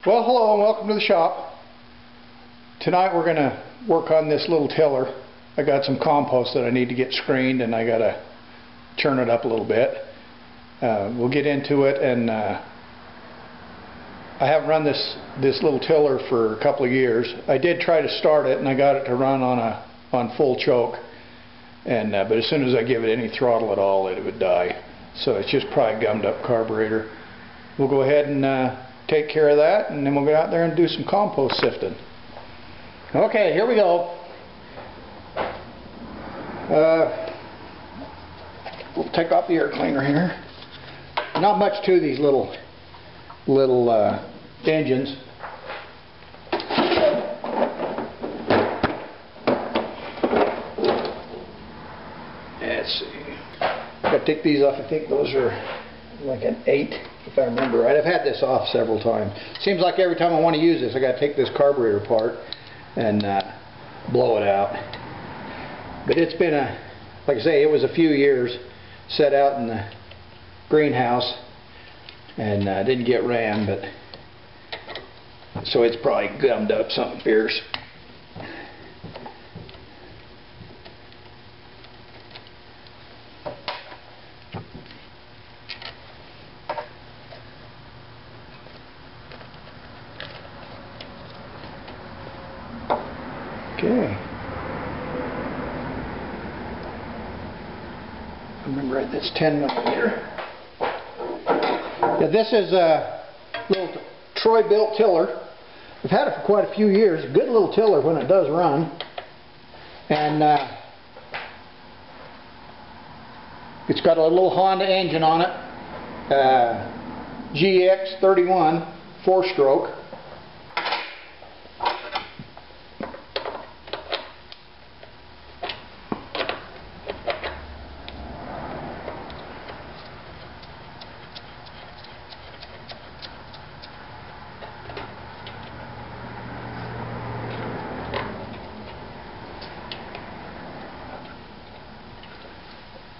Well, hello and welcome to the shop. Tonight we're going to work on this little tiller. I got some compost that I need to get screened, and I got to churn it up a little bit. We'll get into it, and I haven't run this little tiller for a couple of years. I did try to start it, and I got it to run on full choke, and but as soon as I give it any throttle at all, it would die. So it's just probably gummed up carburetor. We'll go ahead and take care of that, and then we'll go out there and do some compost sifting. Okay, here we go. We'll take off the air cleaner here. Not much to these little engines. Let's see. Gotta take these off. I think those are like an 8, if I remember right. I've had this off several times. Seems like every time I want to use this, I got to take this carburetor apart and blow it out. But it's been like I say, it was a few years set out in the greenhouse and didn't get ran, but so it's probably gummed up something fierce. Okay. Remember right, that's 10mm. Yeah, this is a little Troy built tiller. I've had it for quite a few years. Good little tiller when it does run. And it's got a little Honda engine on it. GX31 4-stroke.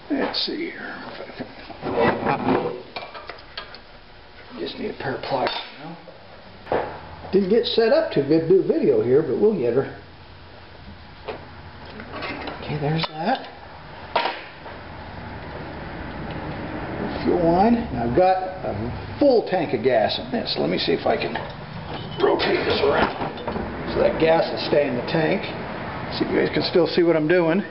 Let's see here. Just need a pair of pliers now. Didn't get set up to do video here, but we'll get her. Okay, there's that. Fuel line. Now I've got a full tank of gas in this. Let me see if I can rotate this around so that gas will stay in the tank. See if you guys can still see what I'm doing.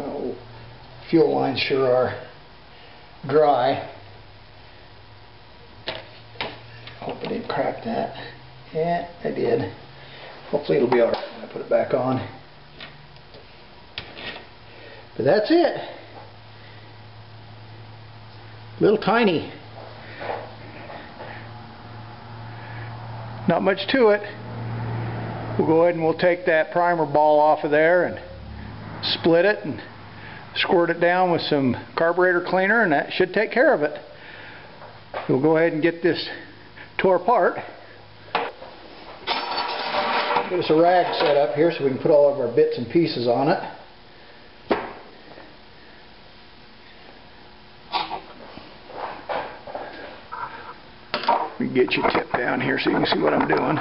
Oh, fuel lines sure are dry. Hope I didn't crack that. Yeah, I did. Hopefully it'll be alright when I put it back on. But that's it. Little tiny. Not much to it. We'll go ahead and we'll take that primer ball off of there and split it and squirt it down with some carburetor cleaner, and that should take care of it. We'll go ahead and get this tore apart. Get us a rag set up here so we can put all of our bits and pieces on it. We can get you tipped down here so you can see what I'm doing.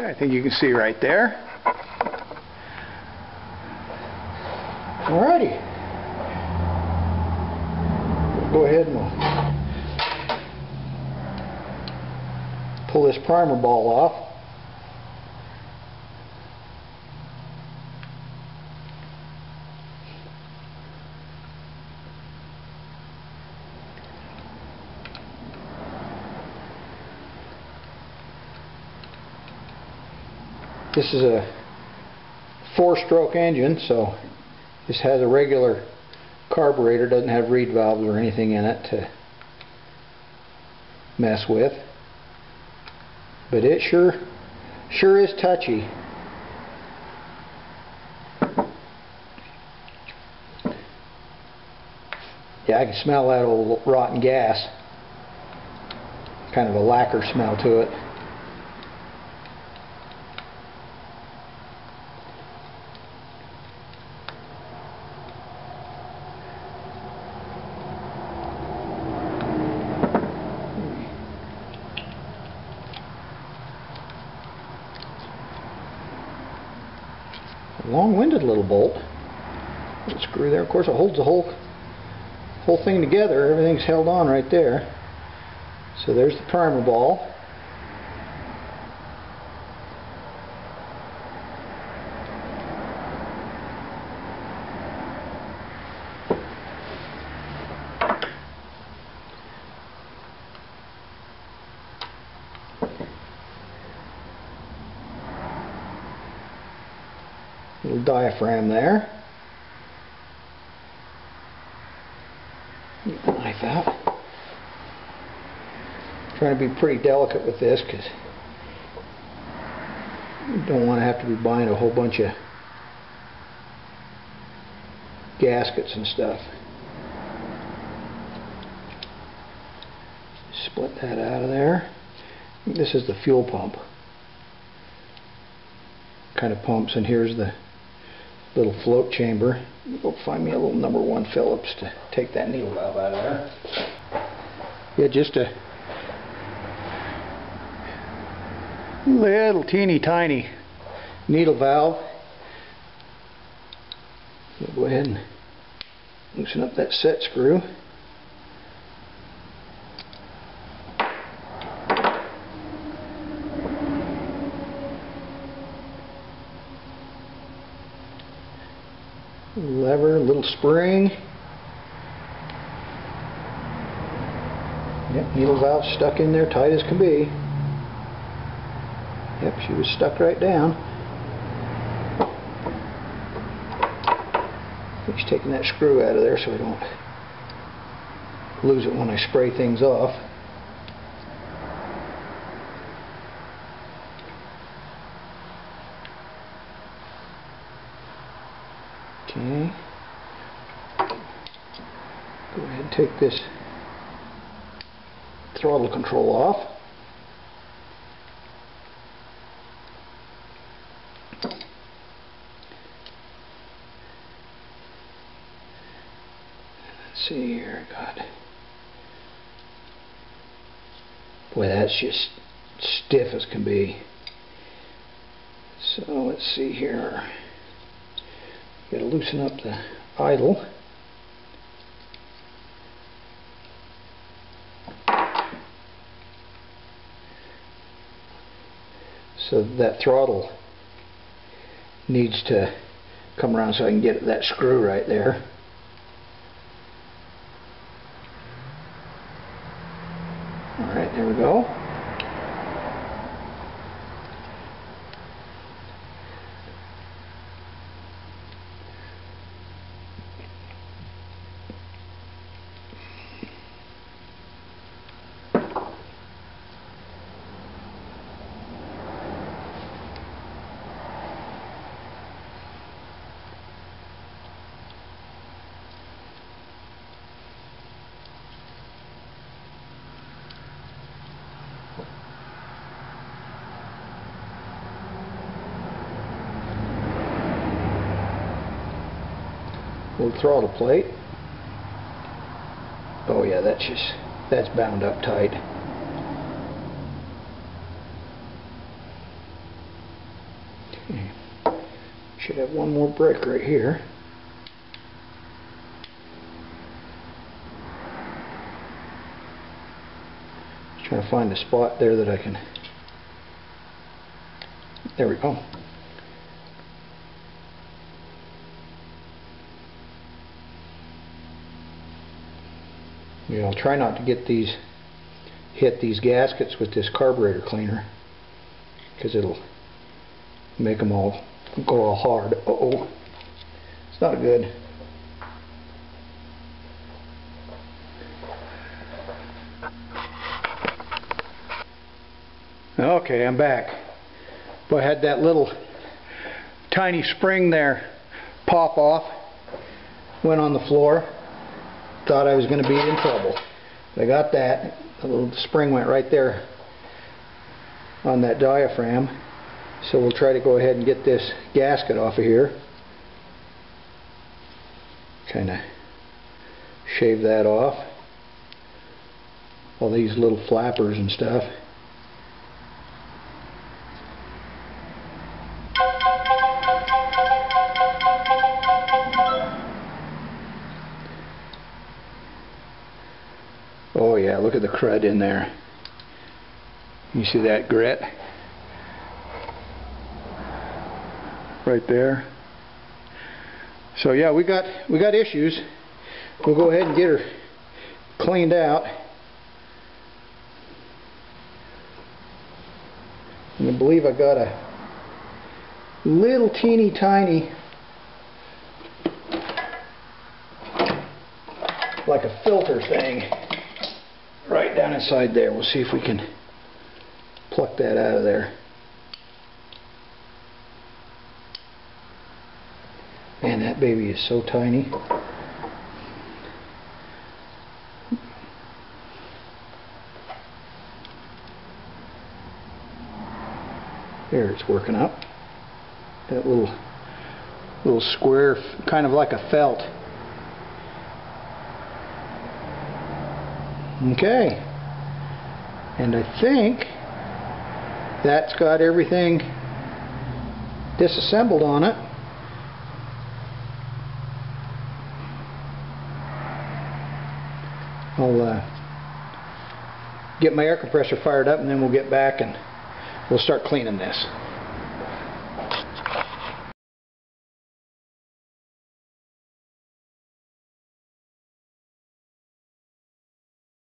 I think you can see right there. Alrighty. We'll go ahead and we'll pull this primer ball off. This is a 4-stroke engine, so this has a regular carburetor, doesn't have reed valves or anything in it to mess with. But it sure is touchy. Yeah, I can smell that old rotten gas. Kind of a lacquer smell to it. Long-winded little bolt. Little screw there. Of course, it holds the whole thing together. Everything's held on right there. So there's the primer ball. Little diaphragm there. Get the knife out. Trying to be pretty delicate with this because you don't want to have to be buying a whole bunch of gaskets and stuff. Split that out of there. This is the fuel pump. Kind of pumps, and here's the little float chamber. Go find me a little #1 Phillips to take that needle valve out of there. Yeah, just a little teeny tiny needle valve. We'll go ahead and loosen up that set screw. Lever, little spring. Yep, needle valve stuck in there tight as can be. Yep, she was stuck right down. Just taking that screw out of there so I don't lose it when I spray things off. Okay. Go ahead and take this throttle control off. Let's see here, God. Boy, that's just stiff as can be. So let's see here. Got to loosen up the idle. So that throttle needs to come around so I can get that screw right there. Alright, there we go. Little throttle plate. Oh yeah, that's bound up tight. Okay. Should have one more break right here. Just trying to find a spot there that I can. There we go. Yeah, I'll try not to hit these gaskets with this carburetor cleaner, because it'll make them all go all hard. Uh-oh, it's not good. Okay, I'm back. But I had that little tiny spring there pop off, went on the floor. thought I was going to be in trouble. But I got that. The little spring went right there on that diaphragm. So we'll try to go ahead and get this gasket off of here. Kind of shave that off. All these little flappers and stuff. Oh yeah, look at the crud in there. You see that grit? Right there. So yeah, we got issues. We'll go ahead and get her cleaned out. And I believe I got a little teeny tiny, like a filter thing, right down inside there. We'll see if we can pluck that out of there. Man, that baby is so tiny. There, it's working up. That little square, kind of like a felt. Okay. And I think that's got everything disassembled on it. I'll get my air compressor fired up, and then we'll get back and we'll start cleaning this.